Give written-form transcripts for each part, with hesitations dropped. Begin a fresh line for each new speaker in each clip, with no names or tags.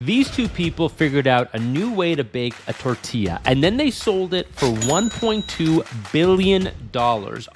These two people figured out a new way to bake a tortilla, and then they sold it for $1.2 billion,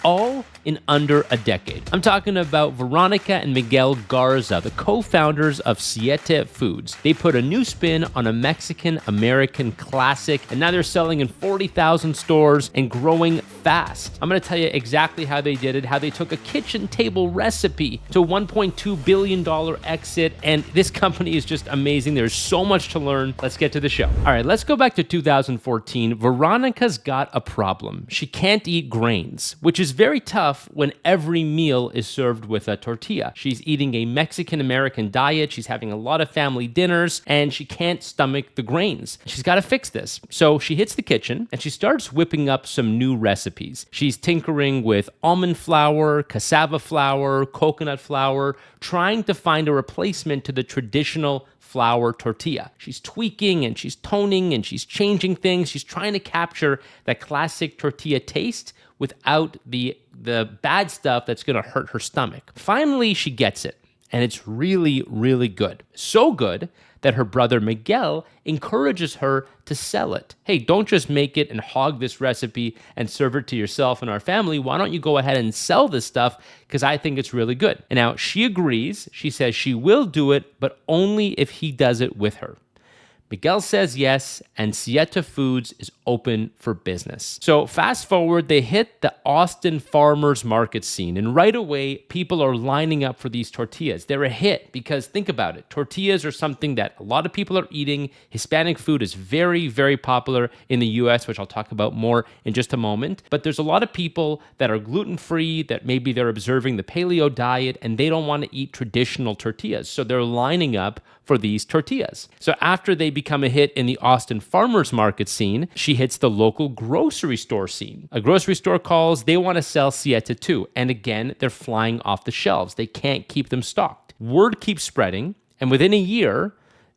all in under a decade. I'm talking about Veronica and Miguel Garza, the co-founders of Siete Foods. They put a new spin on a Mexican-American classic, and now they're selling in 40,000 stores and growing fast. I'm going to tell you exactly how they did it, how they took a kitchen table recipe to a $1.2 billion exit, and this company is just amazing. There's so much to learn. Let's get to the show. All right, let's go back to 2014. Veronica's got a problem. She can't eat grains, which is very tough when every meal is served with a tortilla. She's eating a Mexican-American diet. She's having a lot of family dinners, and she can't stomach the grains. She's got to fix this. So she hits the kitchen, and she starts whipping up some new recipes. She's tinkering with almond flour, cassava flour, coconut flour, trying to find a replacement to the traditional flour tortilla. She's tweaking and she's toning and she's changing things. She's trying to capture that classic tortilla taste without the bad stuff that's going to hurt her stomach. Finally, she gets it, and it's really, really good. So good that her brother Miguel encourages her to sell it. Hey, don't just make it and hog this recipe and serve it to yourself and our family. Why don't you go ahead and sell this stuff? Because I think it's really good. And now she agrees. She says she will do it, but only if he does it with her. Miguel says yes, and Siete Foods is open for business. So fast forward, they hit the Austin farmers market scene, and right away, people are lining up for these tortillas. They're a hit because think about it. Tortillas are something that a lot of people are eating. Hispanic food is very, very popular in the US, which I'll talk about more in just a moment. But there's a lot of people that are gluten-free, that maybe they're observing the paleo diet, and they don't want to eat traditional tortillas. So they're lining up for these tortillas. So after they become a hit in the Austin farmers market scene, she hits the local grocery store scene. A grocery store calls, they want to sell Siete too. And again, they're flying off the shelves. They can't keep them stocked. Word keeps spreading, and within a year,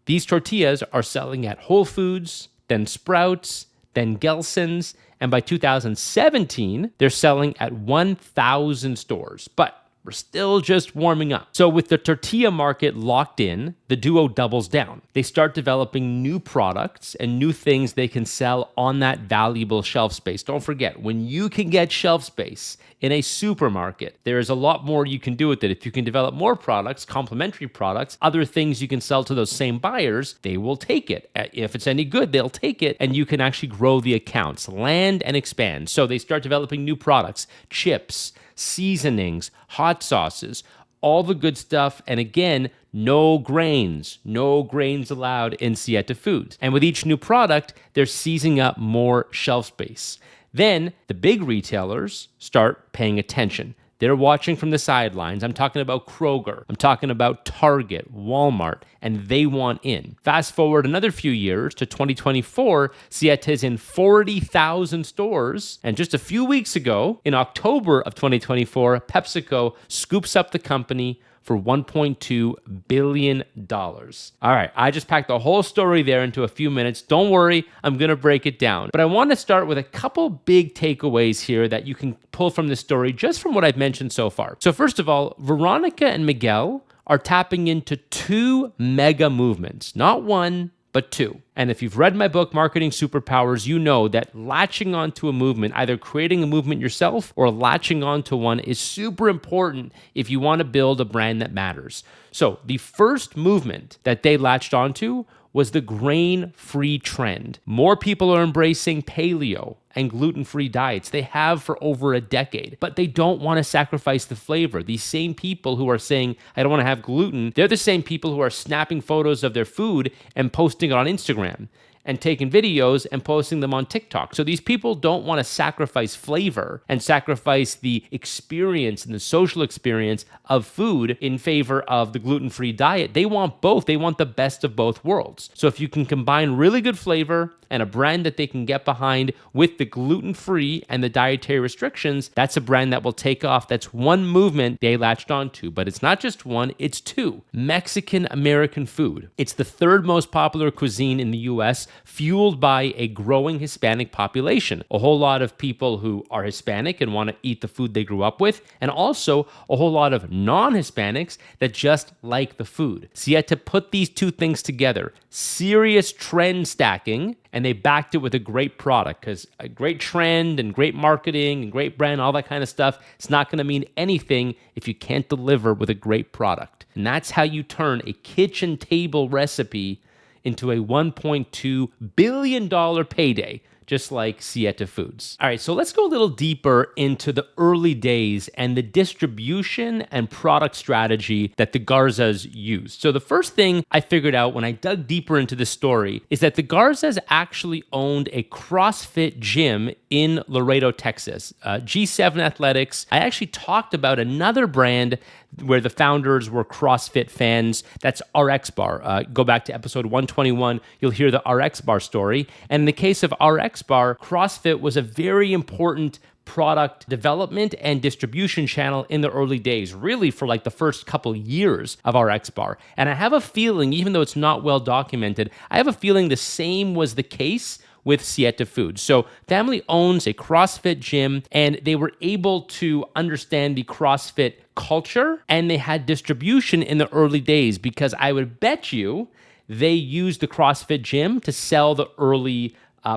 these tortillas are selling at Whole Foods, then Sprouts, then Gelson's, and by 2017, they're selling at 1,000 stores. But we're still just warming up. So with the tortilla market locked in, the duo doubles down. They start developing new products and new things they can sell on that valuable shelf space. Don't forget, when you can get shelf space in a supermarket, there is a lot more you can do with it. If you can develop more products, complementary products, other things you can sell to those same buyers, they will take it. If it's any good, they'll take it, and you can actually grow the accounts, land and expand. So they start developing new products, chips, seasonings, hot sauces, all the good stuff. And again, no grains allowed in Siete Foods. And with each new product, they're seizing up more shelf space. Then the big retailers start paying attention. They're watching from the sidelines. I'm talking about Kroger. I'm talking about Target, Walmart, and they want in. Fast forward another few years to 2024, Siete is in 40,000 stores. And just a few weeks ago, in October of 2024, PepsiCo scoops up the company for $1.2 billion. All right, I just packed the whole story there into a few minutes. Don't worry, I'm going to break it down. But I want to start with a couple big takeaways here that you can pull from this story just from what I've mentioned so far. So first of all, Veronica and Miguel are tapping into two mega movements, not one, but two. And if you've read my book, Marketing Superpowers, you know that latching onto a movement, either creating a movement yourself or latching onto one, is super important if you want to build a brand that matters. So the first movement that they latched onto was the grain-free trend. More people are embracing paleo and gluten-free diets. They have for over a decade, but they don't want to sacrifice the flavor. These same people who are saying, I don't want to have gluten, they're the same people who are snapping photos of their food and posting it on Instagram and taking videos and posting them on TikTok. So these people don't want to sacrifice flavor and sacrifice the experience and the social experience of food in favor of the gluten-free diet. They want both. They want the best of both worlds. So if you can combine really good flavor and a brand that they can get behind with the the gluten-free and the dietary restrictions, that's a brand that will take off. That's one movement they latched onto. But it's not just one, it's two. Mexican-American food. It's the third most popular cuisine in the US, fueled by a growing Hispanic population. A whole lot of people who are Hispanic and want to eat the food they grew up with, and also a whole lot of non-Hispanics that just like the food. Siete put these two things together, serious trend stacking, and they backed it with a great product, because a great trend and great marketing and great brand, all that kind of stuff, it's not going to mean anything if you can't deliver with a great product. And that's how you turn a kitchen table recipe into a $1.2 billion payday, just like Siete Foods. All right, so let's go a little deeper into the early days and the distribution and product strategy that the Garzas used. So the first thing I figured out when I dug deeper into this story is that the Garzas actually owned a CrossFit gym in Laredo, Texas. G7 Athletics. I actually talked about another brand where the founders were CrossFit fans. That's RX Bar. Go back to episode 121. You'll hear the RX Bar story. And in the case of RX Bar, CrossFit was a very important product development and distribution channel in the early days, really for like the first couple years of RX Bar. And I have a feeling, even though it's not well documented, I have a feeling the same was the case with Siete Foods. So family owns a CrossFit gym, and they were able to understand the CrossFit culture, and they had distribution in the early days, because I would bet you they used the CrossFit gym to sell the early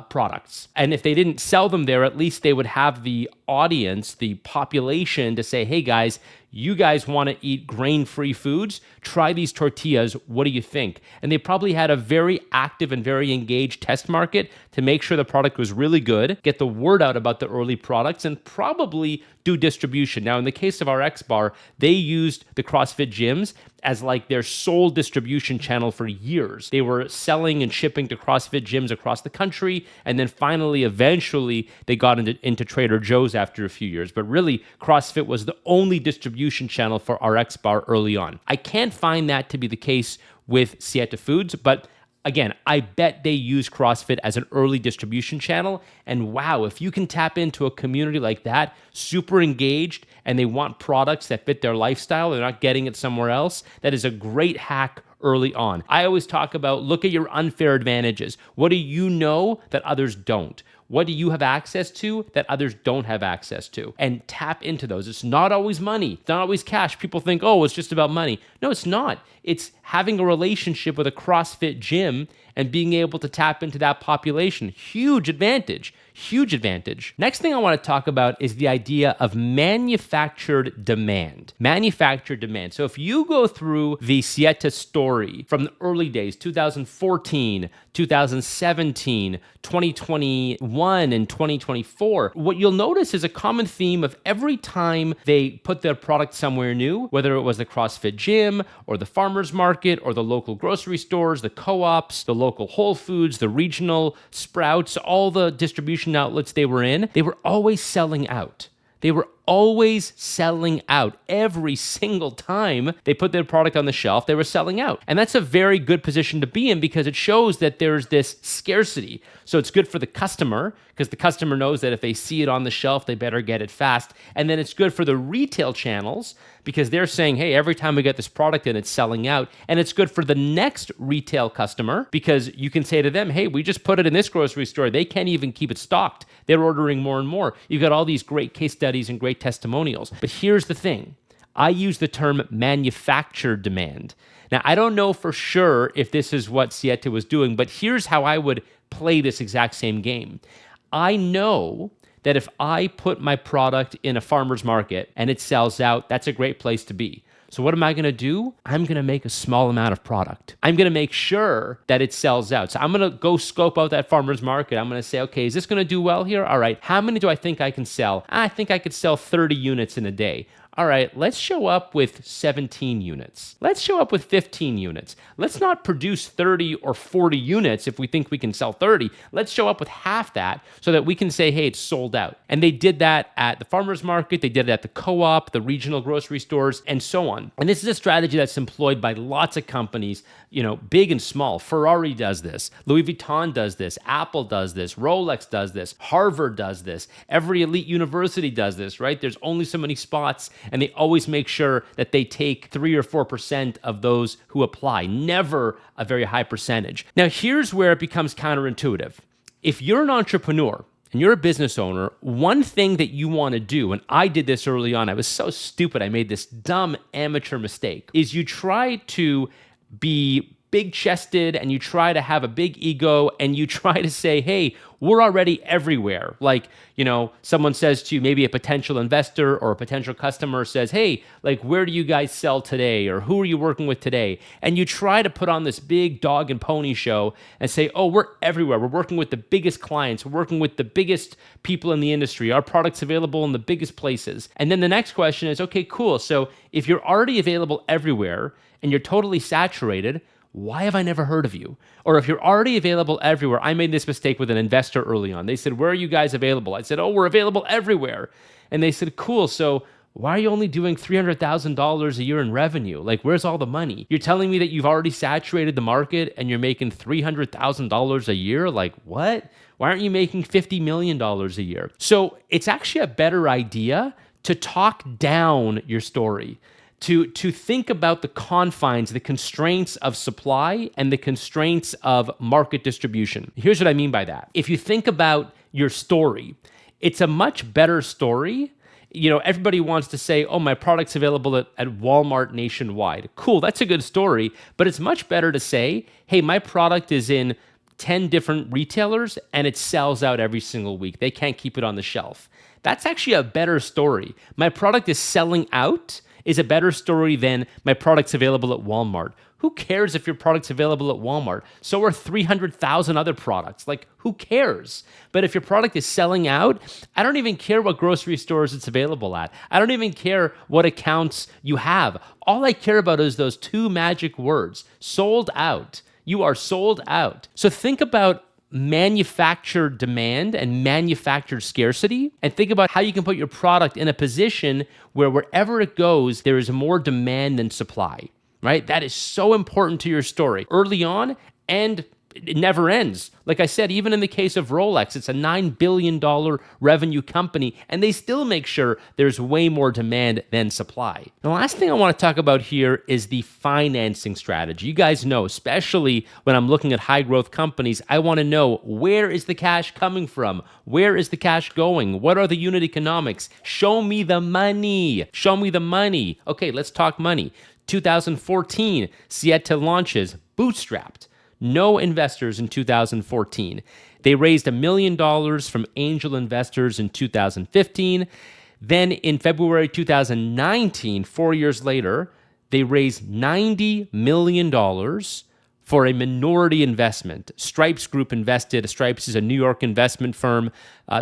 products. And if they didn't sell them there, at least they would have the audience, the population, to say, hey guys, you guys want to eat grain-free foods? Try these tortillas. What do you think? And they probably had a very active and very engaged test market to make sure the product was really good, get the word out about the early products, and probably do distribution. Now, in the case of RX Bar, they used the CrossFit gyms as like their sole distribution channel for years. They were selling and shipping to CrossFit gyms across the country, and then finally, eventually, they got into Trader Joe's after a few years. But really, CrossFit was the only distribution channel for RX Bar early on. I can't find that to be the case with Siete Foods, but again, I bet they use CrossFit as an early distribution channel. And wow, if you can tap into a community like that, super engaged, and they want products that fit their lifestyle, they're not getting it somewhere else, that is a great hack early on. I always talk about, look at your unfair advantages. What do you know that others don't? What do you have access to that others don't have access to? And tap into those. It's not always money. It's not always cash. People think, oh, it's just about money. No, it's not. It's having a relationship with a CrossFit gym and being able to tap into that population. Huge advantage. Huge advantage. Next thing I want to talk about is the idea of manufactured demand. Manufactured demand. So if you go through the Siete story from the early days, 2014, 2017, 2021, and 2024, what you'll notice is a common theme of every time they put their product somewhere new, whether it was the CrossFit gym or the farmer's market or the local grocery stores, the co-ops, the local Whole Foods, the regional Sprouts, all the distribution outlets they were in, they were always selling out. They were always selling out. Every single time they put their product on the shelf, they were selling out. And that's a very good position to be in, because it shows that there's this scarcity. So it's good for the customer, because the customer knows that if they see it on the shelf, they better get it fast. And then it's good for the retail channels, because they're saying, hey, every time we get this product in, it's selling out. And it's good for the next retail customer, because you can say to them, hey, we just put it in this grocery store. They can't even keep it stocked. They're ordering more and more. You've got all these great case studies and great testimonials. But here's the thing. I use the term manufactured demand. Now, I don't know for sure if this is what Siete was doing, but here's how I would play this exact same game. I know that if I put my product in a farmer's market and it sells out, that's a great place to be. So what am I going to do? I'm going to make a small amount of product. I'm going to make sure that it sells out. So I'm going to go scope out that farmer's market. I'm going to say, okay, is this going to do well here? All right. How many do I think I can sell? I think I could sell 30 units in a day. all right, let's show up with 17 units. Let's show up with 15 units. Let's not produce 30 or 40 units if we think we can sell 30. Let's show up with half that so that we can say, hey, it's sold out. And they did that at the farmer's market. They did it at the co-op, the regional grocery stores, and so on. And this is a strategy that's employed by lots of companies, big and small. Ferrari does this. Louis Vuitton does this. Apple does this. Rolex does this. Harvard does this. Every elite university does this, right? There's only so many spots, and they always make sure that they take 3 or 4% of those who apply, never a very high percentage. Now, here's where it becomes counterintuitive. If you're an entrepreneur and you're a business owner, one thing that you want to do, and I did this early on, I was so stupid, I made this dumb amateur mistake, is you try to be big-chested and you try to have a big ego and you try to say, hey, we're already everywhere. Like, someone says to you, maybe a potential investor or a potential customer says, hey, like, where do you guys sell today? Or who are you working with today? And you try to put on this big dog and pony show and say, oh, we're everywhere. We're working with the biggest clients. We're working with the biggest people in the industry. Our product's available in the biggest places. And then the next question is, okay, cool. So if you're already available everywhere and you're totally saturated, why have I never heard of you? Or if you're already available everywhere, I made this mistake with an investor early on. They said, where are you guys available? I said, oh, we're available everywhere. And they said, cool, so why are you only doing $300,000 a year in revenue? Like, where's all the money? You're telling me that you've already saturated the market and you're making $300,000 a year? Like, what? Why aren't you making $50 million a year? So it's actually a better idea to talk down your story. To think about the confines, the constraints of supply and the constraints of market distribution. Here's what I mean by that. If you think about your story, it's a much better story. Everybody wants to say, oh, my product's available at Walmart nationwide. Cool, that's a good story, but it's much better to say, hey, my product is in 10 different retailers and it sells out every single week. They can't keep it on the shelf. That's actually a better story. My product is selling out is a better story than my product's available at Walmart. Who cares if your product's available at Walmart? So are 300,000 other products. Like, who cares? But if your product is selling out, I don't even care what grocery stores it's available at. I don't even care what accounts you have. All I care about is those two magic words, sold out. You are sold out. So think about manufactured demand and manufactured scarcity, and think about how you can put your product in a position where wherever it goes, there is more demand than supply, right? That is so important to your story early on, and it never ends. Like I said, even in the case of Rolex, it's a $9 billion revenue company, and they still make sure there's way more demand than supply. The last thing I want to talk about here is the financing strategy. You guys know, especially when I'm looking at high growth companies, I want to know, where is the cash coming from? Where is the cash going? What are the unit economics? Show me the money. Show me the money. Okay, let's talk money. 2014, Siete launches, bootstrapped. No investors in 2014. They raised $1 million from angel investors in 2015. Then in February 2019, 4 years later, they raised $90 million for a minority investment. Stripes Group invested. Stripes is a New York investment firm.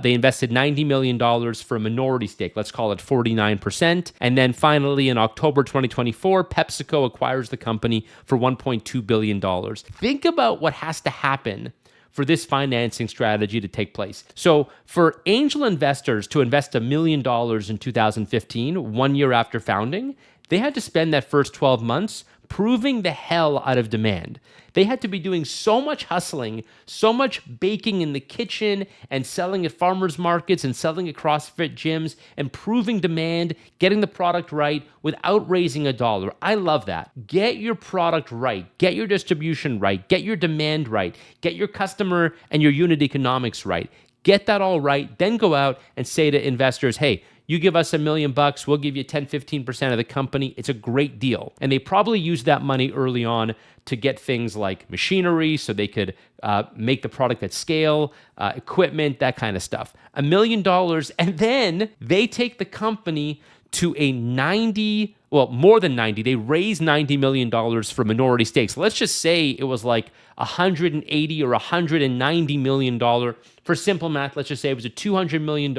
They invested $90 million for a minority stake. Let's call it 49%. And then finally, in October 2024, PepsiCo acquires the company for $1.2 billion. Think about what has to happen for this financing strategy to take place. So for angel investors to invest $1 million in 2015, 1 year after founding, they had to spend that first 12 months proving the hell out of demand. They had to be doing so much hustling, so much baking in the kitchen and selling at farmers markets and selling at CrossFit gyms and proving demand, getting the product right without raising a dollar. I love that. Get your product right. Get your distribution right. Get your demand right. Get your customer and your unit economics right. Get that all right. Then go out and say to investors, hey, you give us $1 million, we'll give you 10-15% of the company. It's a great deal. And they probably used that money early on to get things like machinery so they could make the product at scale, equipment, that kind of stuff. $1 million, and then they take the company to a 90, well, more than 90. They raised $90 million for minority stakes. Let's just say it was like $180 or $190 million. For simple math, let's just say it was a $200 million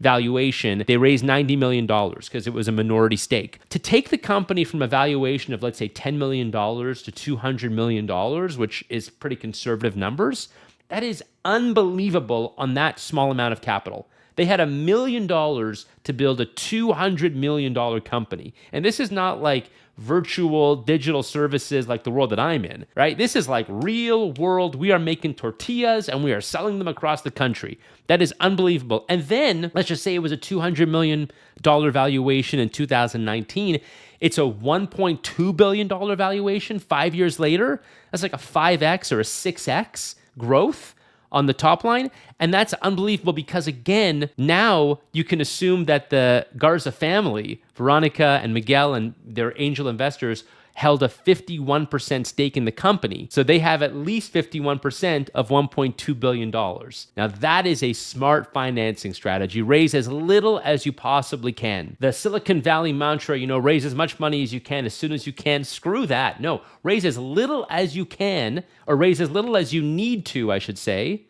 valuation. They raised $90 million because it was a minority stake. To take the company from a valuation of, let's say, $10 million to $200 million, which is pretty conservative numbers, that is unbelievable on that small amount of capital. They had $1 million to build a $200 million company. And this is not like virtual digital services like the world that I'm in, right? This is like real world. We are making tortillas and we are selling them across the country. That is unbelievable. And then let's just say it was a $200 million valuation in 2019. It's a $1.2 billion valuation 5 years later. That's like a 5X or a 6X growth on the top line. And that's unbelievable because, again, now you can assume that the Garza family, Veronica and Miguel and their angel investors, held a 51% stake in the company. So they have at least 51% of $1.2 billion. Now that is a smart financing strategy. Raise as little as you possibly can. The Silicon Valley mantra, raise as much money as you can as soon as you can. Screw that. No, raise as little as you can, or raise as little as you need to, I should say,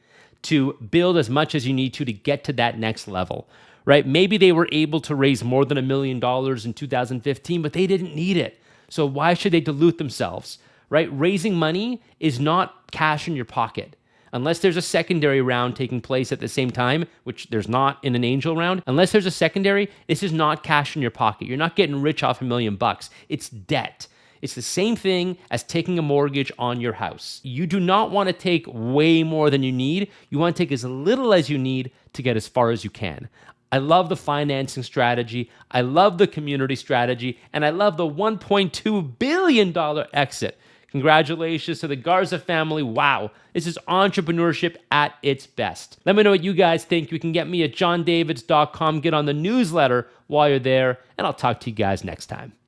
to build as much as you need to get to that next level, right? Maybe they were able to raise more than $1 million in 2015, but they didn't need it. So why should they dilute themselves, right? Raising money is not cash in your pocket. Unless there's a secondary round taking place at the same time, which there's not in an angel round, unless there's a secondary, this is not cash in your pocket. You're not getting rich off $1 million. It's debt. It's the same thing as taking a mortgage on your house. You do not want to take way more than you need. You want to take as little as you need to get as far as you can. I love the financing strategy. I love the community strategy. And I love the $1.2 billion exit. Congratulations to the Garza family. Wow, this is entrepreneurship at its best. Let me know what you guys think. You can get me at jondavids.com. Get on the newsletter while you're there. And I'll talk to you guys next time.